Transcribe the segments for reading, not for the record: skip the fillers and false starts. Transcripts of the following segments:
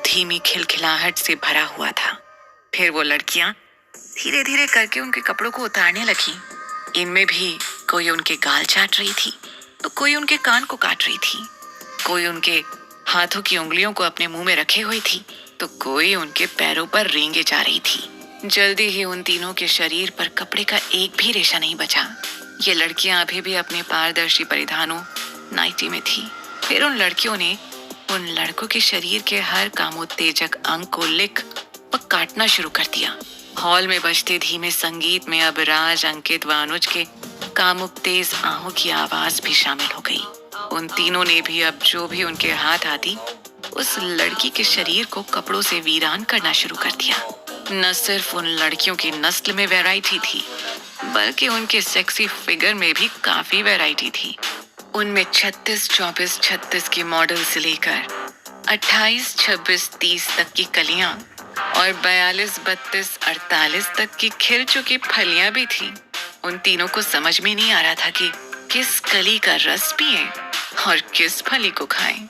धीमी खिलखिलाहट से भरा हुआ था। फिर वो लड़कियां धीरे धीरे करके उनके कपड़ों को उतारने लगी। इनमें भी कोई उनके गाल चाट रही थी, तो कोई उनके कान को काट रही थी, कोई उनके हाथों की उंगलियों को अपने मुंह में रखे हुई थी, तो कोई उनके पैरों पर रेंगे जा रही थी। जल्दी ही उन तीनों के शरीर पर कपड़े का एक भी रेशा नहीं बचा। ये लड़कियां अभी भी अपने पारदर्शी परिधानों नाइटी में थी। फिर उन लड़कियों ने उन लड़कों के शरीर के हर कामोत्तेजक अंग को लिख व काटना शुरू कर दिया। हॉल में बजते धीमे संगीत में अब राज, अंकित व अनुज के कामुक तेज आहों की आवाज भी शामिल हो गई। उन तीनों ने भी अब जो भी उनके हाथ आती उस लड़की के शरीर को कपड़ों से वीरान करना शुरू कर दिया। न सिर्फ उन लड़कियों की नस्ल में वैरायटी थी, बल्कि उनके सेक्सी फिगर में भी काफी वैरायटी थी। उनमें 36, 24, 36 की मॉडल से लेकर 28, 26, 30 तक की कलियां और 42, 32, 48 तक की खिल चुकी फलियां भी थी। उन तीनों को समझ में नहीं आ रहा था कि किस कली का रस पिए और किस फली को खाएं।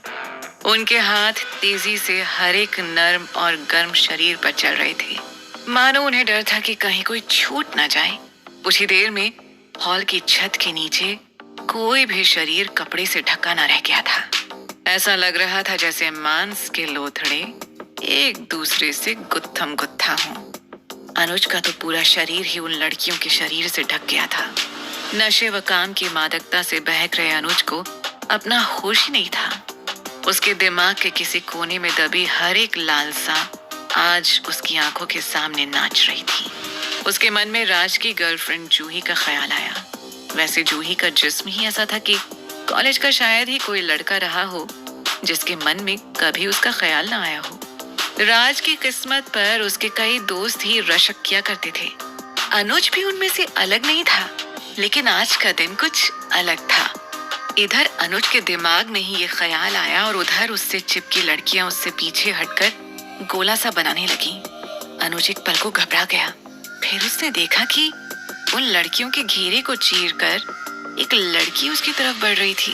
उनके हाथ तेजी से हर एक नर्म और गर्म शरीर पर चल रहे थे, मानो उन्हें डर था कि कहीं कोई छूट न जाए। कुछ ही देर में हॉल की छत के नीचे कोई भी शरीर कपड़े से ढका न रह गया था। ऐसा लग रहा था जैसे मांस के लोथड़े एक दूसरे से गुत्थम गुत्था हों। अनुज का तो पूरा शरीर ही उन लड़कियों के शरीर से ढक गया था। नशे व काम की मादकता से बहक रहे अनुज को अपना होश ही नहीं था। उसके दिमाग के किसी कोने में दबी हर एक लालसा आज उसकी आंखों के सामने नाच रही थी। उसके मन में राज की गर्लफ्रेंड जूही का ख्याल आया। वैसे जूही का जिस्म ही ऐसा था कि कॉलेज का शायद ही कोई लड़का रहा हो जिसके मन में कभी उसका ख्याल ना आया हो। राज की किस्मत पर उसके कई दोस्त ही रशक किया करते थे। अनुज भी उनमें से अलग नहीं था, लेकिन आज का दिन कुछ अलग था। इधर अनुज के दिमाग में ही ये ख्याल आया और उधर उससे चिपकी लड़कियां उससे पीछे हटकर गोला सा बनाने लगी। अनुज एक पल को घबरा गया। फिर उसने देखा कि उन लड़कियों के घेरे को चीरकर एक लड़की उसकी तरफ बढ़ रही थी।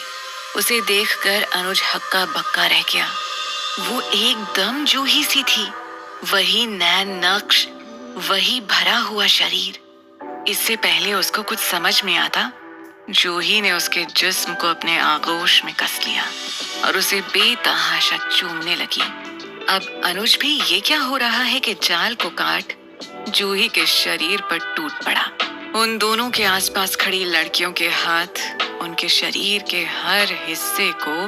उसे देखकर अनुज हक्का बक्का रह गया। वो एकदम जूही सी थी, वही नैन नक्श, वही भरा हुआ शरीर। इससे पहले उसको कुछ समझ में आता, जूही ने उसके जिस्म को अपने आगोश में कस लिया और उसे बेतहाशा चूमने लगी। अब अनुज भी ये क्या हो रहा है कि जाल को काट जूही के शरीर पर टूट पड़ा। उन दोनों के आसपास खड़ी लड़कियों के हाथ उनके शरीर के हर हिस्से को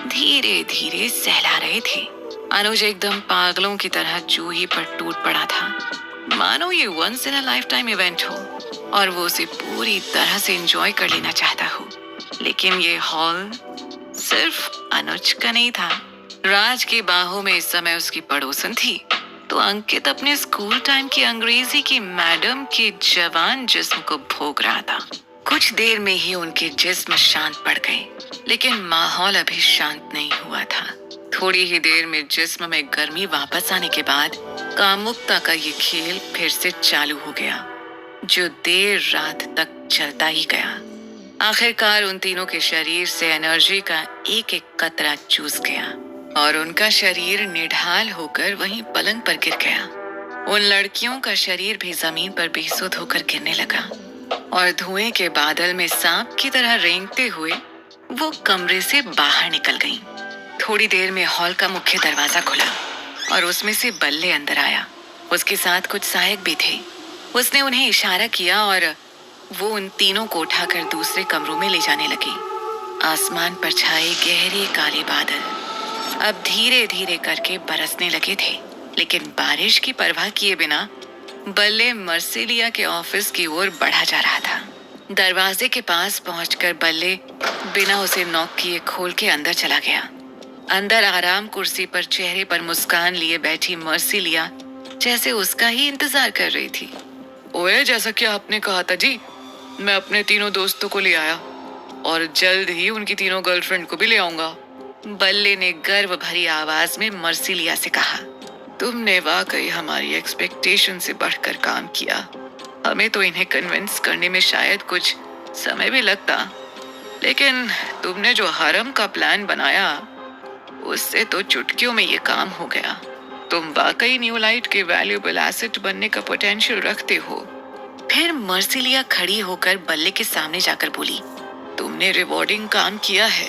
धीरे धीरे सहला रहे थे। अनुज एकदम पागलों की तरह जूही पर टूट पड़ा था, मानो ये once in a lifetime event हो और वो उसे पूरी तरह से एंजॉय कर लेना चाहता हो। लेकिन ये हॉल सिर्फ अनुज का नहीं था। राज की बाहों में इस समय उसकी पड़ोसन थी, तो अंकित अपने स्कूल टाइम की अंग्रेजी की मैडम के जवान जिस्म को भोग रहा था। कुछ देर में ही उनके जिस्म शांत पड़ गए, लेकिन माहौल अभी शांत नहीं हुआ था। थोड़ी ही देर में जिस्म में गर्मी वापस आने के बाद कामुकता का ये खेल फिर से चालू हो गया, जो देर रात तक चलता ही गया। आखिरकार उन तीनों के शरीर से एनर्जी का एक एक कतरा चूस गया और उनका शरीर निढाल होकर वहीं पलंग पर गिर गया। उन लड़कियों का शरीर भी जमीन पर बेसुध होकर गिरने लगा और धुएं के बादल में सांप की तरह रेंगते हुए वो कमरे से बाहर निकल गईं। थोड़ी देर में हॉल का मुख्य दरवाजा खुला और उसमें से बल्ले अंदर आया। उसके साथ कुछ सहायक भी थे। उसने उन्हें इशारा किया और वो उन तीनों को उठाकर दूसरे कमरों में ले जाने लगी। आसमान पर छाए गहरे काले बादल अब धीरे धीरे करके बरसने लगे थे, लेकिन बारिश की परवाह किए बिना बल्ले मर्सिलिया के ऑफिस की ओर बढ़ा जा रहा था। दरवाजे के पास पहुंचकर बल्ले बिना उसे नॉक किए खोल के अंदर चला गया। अंदर आराम कुर्सी पर चेहरे पर मुस्कान लिए बैठी मर्सिलिया जैसे उसका ही इंतजार कर रही थी। ओए, जैसा कि आपने कहा था जी, मैं अपने तीनों दोस्तों को ले आया और जल्द ही उनकी तीनों गर्लफ्रेंड को भी ले आऊंगा। बल्ले ने गर्व भरी आवाज में मर्सिलिया से कहा, तुमने वाकई हमारी एक्सपेक्टेशन से बढ़कर काम किया। हमें तो इन्हें कन्विंस करने में शायद कुछ समय भी लगता, लेकिन तुमने जो हरम का प्लान बनाया उससे तो चुटकियों में ये काम हो गया। तुम वाकई न्यूलाइट के वैल्यूएबल एसेट बनने का पोटेंशियल रखते हो। फिर मर्सिलिया खड़ी होकर बल्ले के सामने जाकर बोली, तुमने रिवॉर्डिंग काम किया है,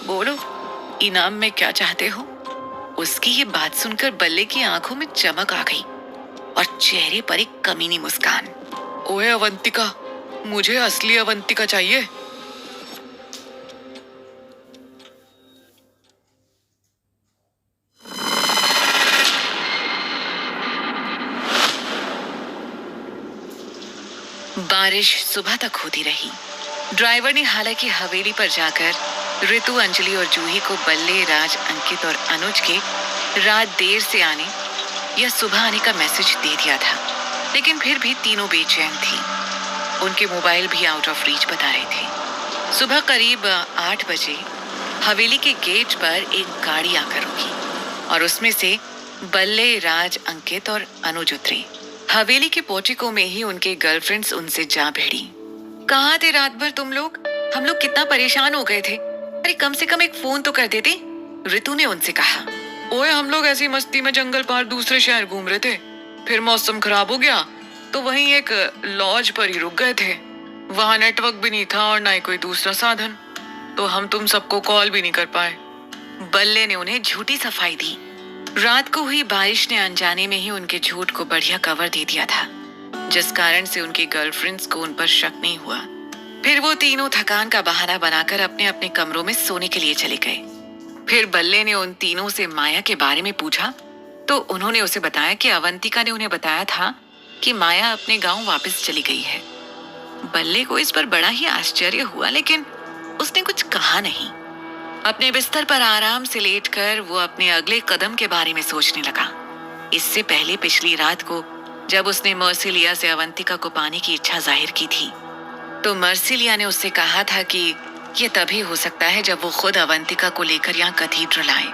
बोलो इनाम में क्या चाहते हो। उसकी ये बात सुनकर बल्ले की आंखों में चमक आ गई और चेहरे पर एक कमीनी मुस्कान। ओए अवंतिका, मुझे असली अवंतिका चाहिए। बारिश सुबह तक होती रही। ड्राइवर ने हालांकि हवेली पर जाकर ऋतु, अंजलि और जूही को बल्ले, राज, अंकित और अनुज के रात देर से आने या सुबह आने का मैसेज दे दिया था, लेकिन फिर भी तीनों बेचैन थी। उनके मोबाइल भी आउट ऑफ रीच बता रहे थे। सुबह करीब 8 बजे हवेली के गेट पर एक गाड़ी आकर रुकी और उसमें से बल्ले, राज, अंकित और अनुज उतरे। हवेली के पोर्टिको में ही उनके गर्लफ्रेंड्स उनसे जा भिड़ी। कहाँ थे रात भर तुम लोग? हम लोग कितना परेशान हो गए थे। अरे कम से कम एक फोन तो कर देते, ऋतु ने उनसे कहा। ओए हम लोग ऐसी मस्ती में जंगल पार दूसरे शहर घूम रहे थे, फिर मौसम खराब हो गया तो वहीं एक लॉज पर ही रुक गए थे। वहां नेटवर्क भी नहीं था और ना ही कोई दूसरा साधन, तो हम तुम सबको कॉल भी नहीं कर पाए। बल्ले ने उन्हें झूठी सफाई दी। रात को हुई बारिश ने अनजाने में ही उनके झूठ को बढ़िया कवर दे दिया था, जिस कारण से उनकी गर्लफ्रेंड्स को उन पर शक नहीं हुआ। फिर वो तीनों थकान का बहाना बनाकर अपने अपने कमरों में सोने के लिए चले गए। फिर बल्ले ने उन तीनों से माया के बारे में पूछा तो उन्होंने उसे बताया कि अवंतिका ने उन्हें बताया था कि माया अपने गांव वापस चली गई है। बल्ले को इस पर बड़ा ही आश्चर्य हुआ, लेकिन उसने कुछ कहा नहीं। अपने बिस्तर पर आराम से लेटकर वो अपने अगले कदम के बारे में सोचने लगा। इससे पहले पिछली रात को जब उसने मर्सिलिया से अवंतिका को पाने की इच्छा जाहिर की थी, तो मर्सिलिया ने उससे कहा था कि ये तभी हो सकता है जब वो खुद अवंतिका को लेकर यहाँ कैथेड्रल आए,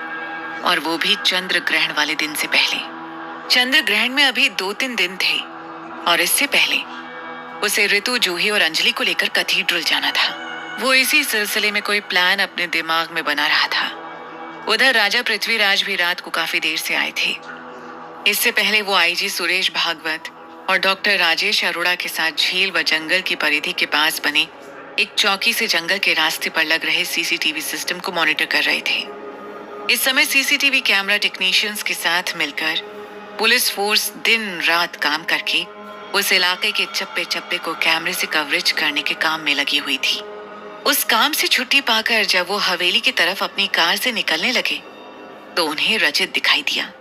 और वो भी चंद्र ग्रहण वाले दिन से पहले। चंद्र ग्रहण में अभी 2-3 दिन थे और इससे पहले उसे ऋतु, जूही और अंजलि को लेकर कैथेड्रल जाना था। वो इसी सिलसिले में कोई प्लान अपने दिमाग में बना रहा था। उधर राजा पृथ्वीराज भी रात को काफी देर से आए थे। इससे पहले वो आईजी सुरेश भागवत और डॉक्टर राजेश अरोड़ा के साथ झील व जंगल की परिधि के पास बने एक चौकी से जंगल के रास्ते पर लग रहे सीसीटीवी सिस्टम को मॉनिटर कर रहे थे। इस समय सीसीटीवी कैमरा टेक्नीशियंस के साथ मिलकर पुलिस फोर्स दिन रात काम करके उस इलाके के चप्पे चप्पे को कैमरे से कवरेज करने के काम में लगी हुई थी। उस काम से छुट्टी पाकर जब वो हवेली की तरफ अपनी कार से निकलने लगे तो उन्हें रचित दिखाई दिया।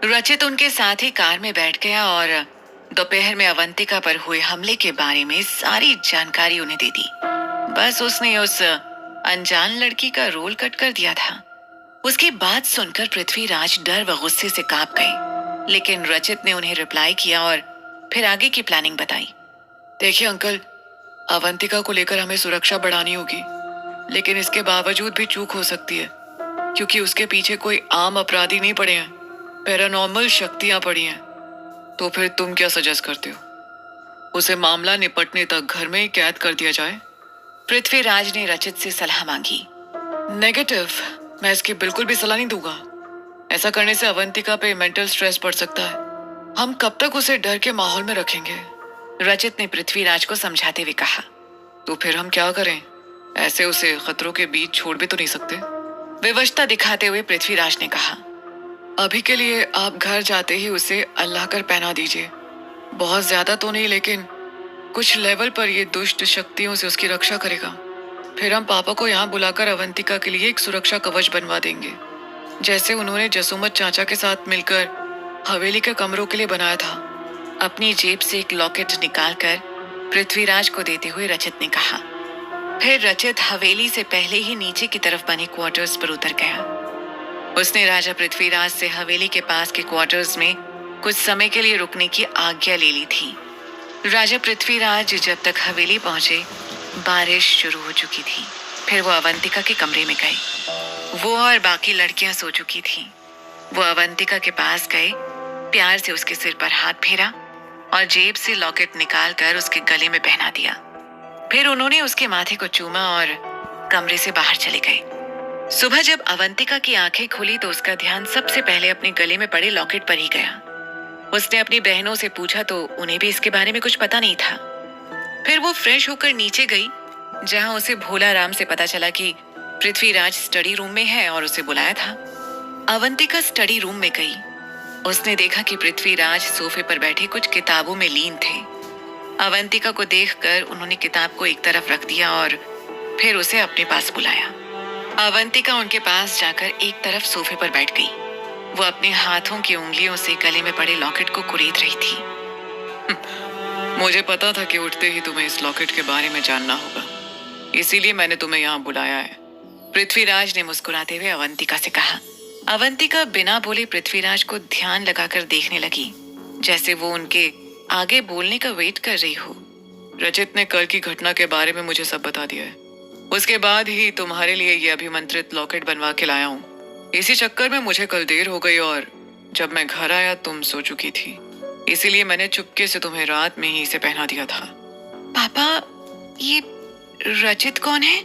रचित उनके साथ ही कार में बैठ गया और दोपहर में अवंतिका पर हुए हमले के बारे में सारी जानकारी उन्हें दे दी। बस उसने उस अनजान लड़की का रोल कट कर दिया था। उसकी बात सुनकर पृथ्वीराज डर व गुस्से से कांप गए, लेकिन रचित ने उन्हें रिप्लाई किया और फिर आगे की प्लानिंग बताई। देखिए अंकल, अवंतिका को लेकर हमें सुरक्षा बढ़ानी होगी, लेकिन इसके बावजूद भी चूक हो सकती है, क्योंकि उसके पीछे कोई आम अपराधी नहीं पड़े हैं, पैरानॉर्मल शक्तियां पड़ी हैं। तो फिर तुम क्या सजेस्ट करते हो? उसे मामला निपटने तक घर में ही कैद कर दिया जाए? पृथ्वीराज ने रचित से सलाह मांगी। नेगेटिव, मैं इसकी बिल्कुल भी सलाह नहीं दूंगा। ऐसा करने से अवंतिका पे मेंटल स्ट्रेस पड़ सकता है। हम कब तक उसे डर के माहौल में रखेंगे? रचित ने पृथ्वीराज को समझाते हुए कहा। तो फिर हम क्या करें? ऐसे उसे खतरों के बीच छोड़ भी तो नहीं सकते। विवशता दिखाते हुए पृथ्वीराज ने कहा, अभी के लिए आप घर जाते ही उसे अल्लाह कर पहना दीजिए। बहुत ज्यादा तो नहीं, लेकिन कुछ लेवल पर ये दुष्ट शक्तियों से उसकी रक्षा करेगा। फिर हम पापा को यहाँ बुलाकर अवंतिका के लिए एक सुरक्षा कवच बनवा देंगे, जैसे उन्होंने जसुमत चाचा के साथ मिलकर हवेली के कमरों के लिए बनाया था। अपनी जेब से एक लॉकेट निकालकर पृथ्वीराज को देते हुए रचित ने कहा। फिर रचित हवेली से पहले ही नीचे की तरफ बने क्वार्टर्स पर उतर गया। उसने राजा पृथ्वीराज से हवेली के पास के क्वार्टर्स में कुछ समय के लिए रुकने की आज्ञा ले ली थी। राजा पृथ्वीराज जब तक हवेली पहुंचे, बारिश शुरू हो चुकी थी। फिर वो अवंतिका के कमरे में गए। वो और बाकी लड़कियां सो चुकी थीं। वो अवंतिका के पास गए, प्यार से उसके सिर पर हाथ फेरा और जेब से लॉकेट निकालकर उसके गले में पहना दिया। फिर उन्होंने उसके माथे को चूमा और कमरे से बाहर चले गए। सुबह जब अवंतिका की आंखें खुली तो उसका ध्यान सबसे पहले अपने गले में पड़े लॉकेट पर ही गया। उसने अपनी बहनों से पूछा तो उन्हें भी इसके बारे में कुछ पता नहीं था। फिर वो फ्रेश होकर नीचे गई, जहां उसे भोला राम से पता चला कि पृथ्वीराज स्टडी रूम में है और उसे बुलाया था। अवंतिका स्टडी रूम में गई। उसने देखा कि पृथ्वीराज सोफे पर बैठे कुछ किताबों में लीन थे। अवंतिका को देखकर उन्होंने किताब को एक तरफ रख दिया और फिर उसे अपने पास बुलाया। अवंतिका उनके पास जाकर एक तरफ सोफे पर बैठ गई। वो अपने हाथों की उंगलियों से गले में पड़े लॉकेट को कुरेद रही थी। मुझे पता था कि उठते ही तुम्हें इस लॉकेट के बारे में जानना होगा, इसीलिए मैंने तुम्हें यहाँ बुलाया है, पृथ्वीराज ने मुस्कुराते हुए अवंतिका से कहा। अवंतिका बिना बोले पृथ्वीराज को ध्यान लगाकर देखने लगी, जैसे वो उनके आगे बोलने का वेट कर रही हो। रचित ने कल की घटना के बारे में मुझे सब बता दिया है। उसके बाद ही तुम्हारे लिए ये अभिमंत्रित लॉकेट बनवा के लाया हूँ। इसी चक्कर में मुझे कल देर हो गई और जब मैं घर आया तुम सो चुकी थी, इसीलिए मैंने चुपके से तुम्हें रात में ही इसे पहना दिया था। पापा, ये रचित कौन है?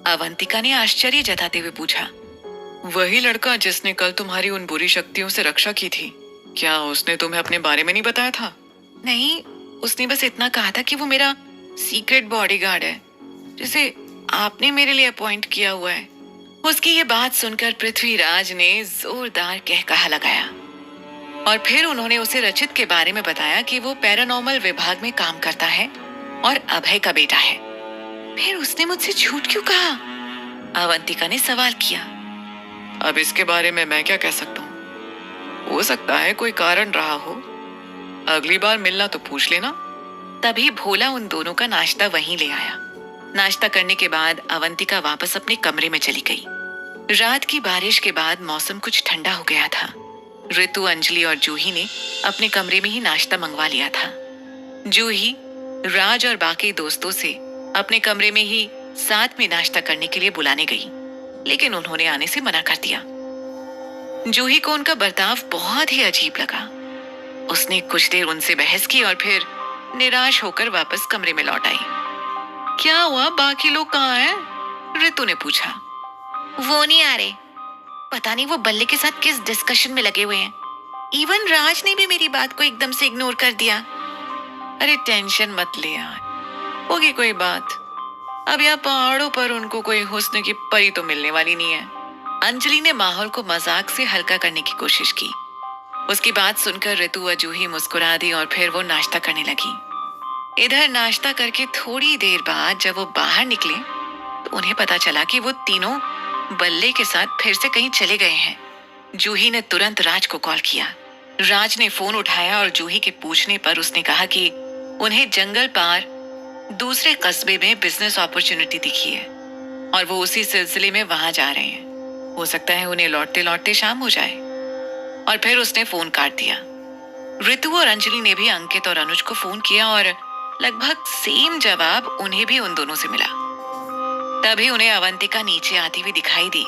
अवंतिका ने आश्चर्य जताते हुए पूछा। वही लड़का जिसने कल तुम्हारी उन बुरी शक्तियों से रक्षा की थी। क्या उसने तुम्हें अपने बारे में नहीं बताया था? नहीं, उसने बस इतना कहा था कि वो मेरा सीक्रेट बॉडीगार्ड है, जिसे आपने मेरे लिए अपॉइंट किया हुआ है। उसकी ये बात सुनकर पृथ्वीराज ने जोरदार कहकहा लगाया और फिर उन्होंने उसे रचित के बारे में बताया कि वो पैरानॉर्मल विभाग में काम करता है और अभय का बेटा है। फिर उसने मुझसे झूठ क्यों कहा? अवंतिका ने सवाल किया। अब इसके बारे में मैं क्या कह सकता हूँ? हो सकता है कोई कारण रहा हो। अगली बार मिलना तो पूछ लेना। तभी भोला उन दोनों का नाश्ता वहीं ले आया। नाश्ता करने के बाद अवंतिका वापस अपने कमरे में चली गई। रात की बारिश के बाद मौसम कुछ ठंडा हो गया था। ऋतु, अंजलि और जूही ने अपने कमरे में ही नाश्ता मंगवा लिया था। जूही राज और बाकी दोस्तों से अपने कमरे में ही साथ में नाश्ता करने के लिए बुलाने गई, लेकिन उन्होंने आने से मना कर दिया। जूही को उनका बर्ताव बहुत ही अजीब लगा। उसने कुछ देर उनसे बहस की और फिर निराश होकर वापस कमरे में लौट आई। क्या हुआ, बाकी लोग कहाँ हैं? ऋतु ने पूछा। वो नहीं आ रहे। पता नहीं वो बल्ले के साथ किस डिस्कशन में लगे हुए हैं। इवन राज ने भी मेरी बात को एकदम से इग्नोर कर दिया। अरे टेंशन मत ले यार, होगी कोई बात। अब यहाँ पहाड़ों पर उनको कोई हुस्न की परी तो मिलने वाली नहीं है। अंजलि ने माहौल को मजाक से हल्का करने की कोशिश की। उसकी बात सुनकर ऋतु और जूही मुस्कुरा दी और फिर वो नाश्ता करने लगी। इधर नाश्ता करके थोड़ी देर बाद जब वो बाहर निकले तो उन्हें पता चला कि वो तीनों बल्ले के साथ फिर से कहीं चले गए हैं। जूही ने तुरंत राज को कॉल किया। राज ने फोन उठाया और जूही के पूछने पर उसने कहा कि उन्हें जंगल पार दूसरे कस्बे में बिजनेस अपॉर्चुनिटी दिखी है और वो उसी सिलसिले में वहां जा रहे हैं। हो सकता है उन्हें लौटते लौटते शाम हो जाए। और फिर उसने फोन काट दिया। ऋतु और अंजलि ने भी अंकित और अनुज को फोन किया और लगभग सेम जवाब उन्हें भी उन दोनों से मिला। तभी उन्हें अवंतिका नीचे आती हुई दिखाई दी।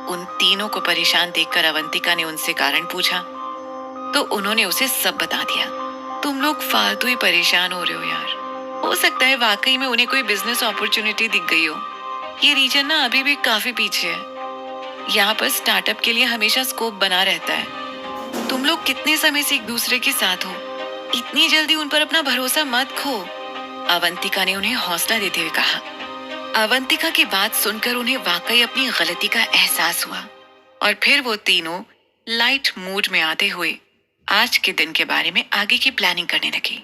उन तीनों को परेशान देखकर अवंतिका ने उनसे कारण पूछा तो उन्होंने उसे सब बता दिया। तुम लोग फालतू ही परेशान हो रहे हो यार। हो सकता है वाकई में उन्हें कोई बिजनेस अपॉर्चुनिटी दिख गई हो। ये रीजन ना अभी भी काफी पीछे है। यहाँ पर स्टार्टअप के लिए हमेशा स्कोप बना रहता है। तुम लोग कितने समय से एक दूसरे के साथ हो, इतनी जल्दी उन पर अपना भरोसा मत खो। अवंतिका ने उन्हें हौसला देते हुए कहा। अवंतिका की बात सुनकर उन्हें वाकई अपनी गलती का एहसास हुआ और फिर वो तीनों लाइट मूड में आते हुए आज के दिन के बारे में आगे की प्लानिंग करने लगे।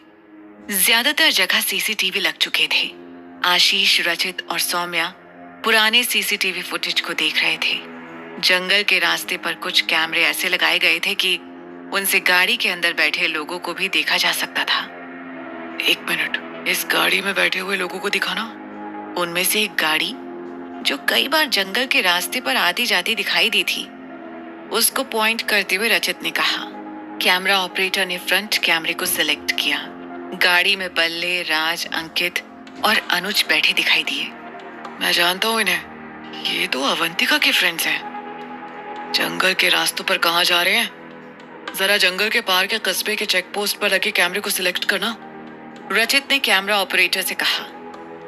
ज्यादातर जगह सीसीटीवी लग चुके थे। आशीष, रचित और सौम्या पुराने सीसीटीवी फुटेज को देख रहे थे। जंगल के रास्ते पर कुछ कैमरे ऐसे लगाए गए थे कि उनसे गाड़ी के अंदर बैठे लोगों को भी देखा जा सकता था। एक मिनट, इस गाड़ी में बैठे हुए लोगों को दिखाना। उनमें से एक गाड़ी जो कई बार जंगल के रास्ते पर आती जाती दिखाई दी थी, उसको पॉइंट करते हुए रचित ने कहा। कैमरा ऑपरेटर ने फ्रंट कैमरे को सिलेक्ट किया। गाड़ी में बल्ले, राज, अंकित और अनुज बैठे दिखाई दिए। मैं जानता हूँ इन्हें, ये तो अवंतिका के फ्रेंड्स हैं। जंगल के रास्तों पर कहाँ जा रहे हैं? जरा जंगल के पार के कस्बे के चेक पोस्ट पर लगे कैमरे को सिलेक्ट करना, रचित ने कैमरा ऑपरेटर से कहा।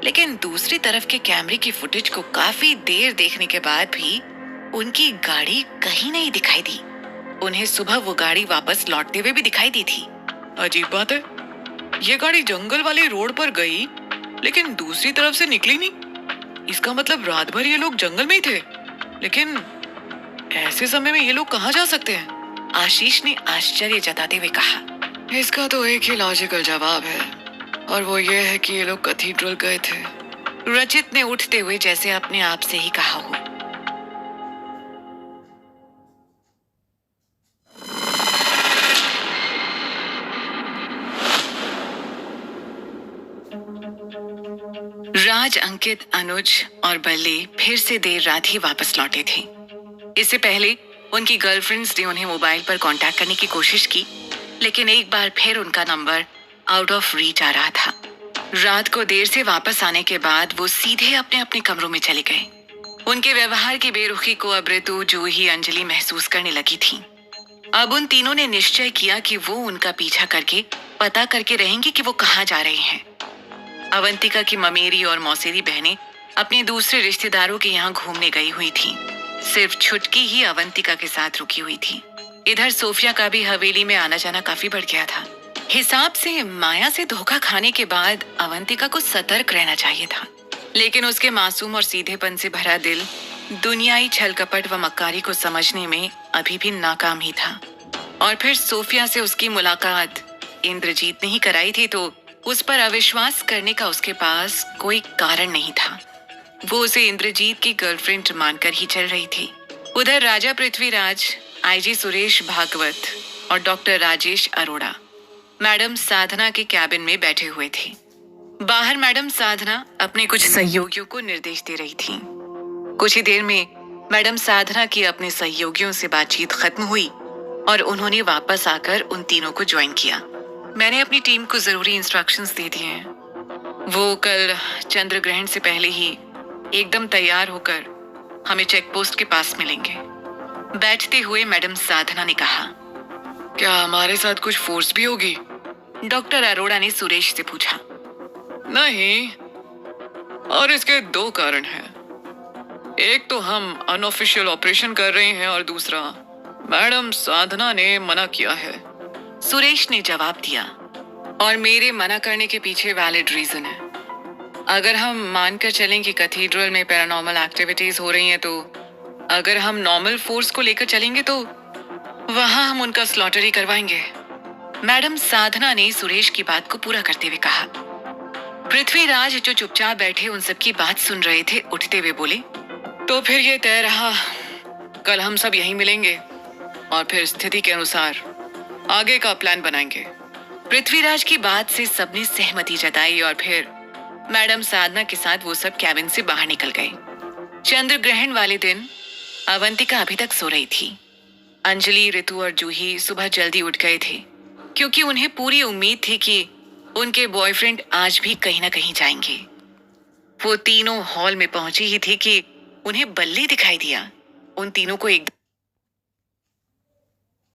लेकिन दूसरी तरफ के कैमरे की फुटेज को काफी देर देखने के बाद भी उनकी गाड़ी कहीं नहीं दिखाई दी। उन्हें सुबह वो गाड़ी वापस लौटते हुए भी दिखाई दी थी। अजीब बात है, ये गाड़ी जंगल वाले रोड पर गई लेकिन दूसरी तरफ से निकली नहीं। इसका मतलब रात भर ये लोग जंगल में ही थे, लेकिन ऐसे समय में ये लोग कहाँ जा सकते हैं? आशीष ने आश्चर्य जताते हुए कहा। इसका तो एक ही लॉजिकल जवाब है, और वो ये है कि ये लोग कैथीड्रल गए थे। रचित ने उठते हुए जैसे अपने आप से ही कहा हो। राज, अंकित, अनुज और बल्ले फिर से देर रात ही वापस लौटे थे। इससे पहले उनकी गर्लफ्रेंड्स ने उन्हें मोबाइल पर कांटेक्ट करने की कोशिश की, लेकिन एक बार फिर उनका नंबर आउट ऑफ रीच आ रहा था। रात को देर से वापस आने के बाद वो सीधे अपने अपने कमरों में चले गए। उनके व्यवहार की बेरुखी को अब ऋतु, जूही, अंजलि महसूस करने लगी थी। अब उन तीनों ने निश्चय किया कि वो उनका पीछा करके पता करके रहेंगी कि वो कहाँ जा रहे हैं। अवंतिका की ममेरी और मौसेरी बहनें अपने दूसरे रिश्तेदारों के यहाँ घूमने गई हुई थी। सिर्फ छुटकी ही अवंतिका के साथ रुकी हुई थी। इधर सोफिया का भी हवेली में आना जाना काफी बढ़ गया था। हिसाब से माया से धोखा खाने के बाद अवंतिका को सतर्क रहना चाहिए था, लेकिन उसके मासूम और सीधेपन से भरा दिल दुनियाई छल कपट व मक्कारी को समझने में अभी भी नाकाम ही था। और फिर सोफिया से उसकी मुलाकात इंद्रजीत ने ही कराई थी, तो उस पर अविश्वास करने का उसके पास कोई कारण नहीं था। वो उसे इंद्रजीत की गर्लफ्रेंड मानकर ही चल रही थी। उधर राजा पृथ्वीराज, आईजी सुरेश भागवत और डॉक्टर राजेश अरोड़ा मैडम साधना के कैबिन में बैठे हुए थे। बाहर मैडम साधना अपने कुछ सहयोगियों को निर्देश दे रही थी। कुछ ही देर में मैडम साधना की अपने सहयोगियों से बातचीत खत्म हुई और उन्होंने वापस आकर उन तीनों को ज्वाइन किया। मैंने अपनी टीम को जरूरी इंस्ट्रक्शंस दे दिए हैं। वो कल चंद्र ग्रहण से पहले ही एकदम तैयार होकर हमें चेक पोस्ट के पास मिलेंगे। बैठते हुए मैडम साधना ने कहा। क्या हमारे साथ कुछ फोर्स भी होगी? डॉक्टर अरोड़ा ने सुरेश से पूछा। नहीं, और इसके दो कारण हैं। एक तो हम अनऑफिशियल ऑपरेशन कर रहे हैं और दूसरा मैडम साधना ने मना किया है, सुरेश ने जवाब दिया। और मेरे मना करने के पीछे वैलिड रीजन है। अगर हम मानकर चलें कि कैथीड्रल में पैरानॉर्मल एक्टिविटीज हो रही हैं, तो अगर हम नॉर्मल फोर्स को लेकर चलेंगे तो वहां हम उनका स्लॉटर ही करवाएंगे। मैडम साधना ने सुरेश की बात को पूरा करते हुए कहा। पृथ्वीराज, जो चुपचाप बैठे उन सबकी बात सुन रहे थे, उठते हुए बोले। तो फिर ये तय रहा, कल हम सब यहीं मिलेंगे और फिर स्थिति के अनुसार आगे का प्लान बनाएंगे। पृथ्वीराज की बात से सबने सहमति जताई और फिर मैडम साधना के साथ वो सब कैबिन से बाहर निकल गए। चंद्र ग्रहण वाले दिन अवंतिका अभी तक सो रही थी। अंजलि, ऋतु और जूही सुबह जल्दी उठ गए थे, क्योंकि उन्हें पूरी उम्मीद थी कि उनके बॉयफ्रेंड आज भी कहीं ना कहीं जाएंगे। वो तीनों हॉल में पहुंची ही थी कि उन्हें बल्ले दिखाई दिया। उन तीनों को एक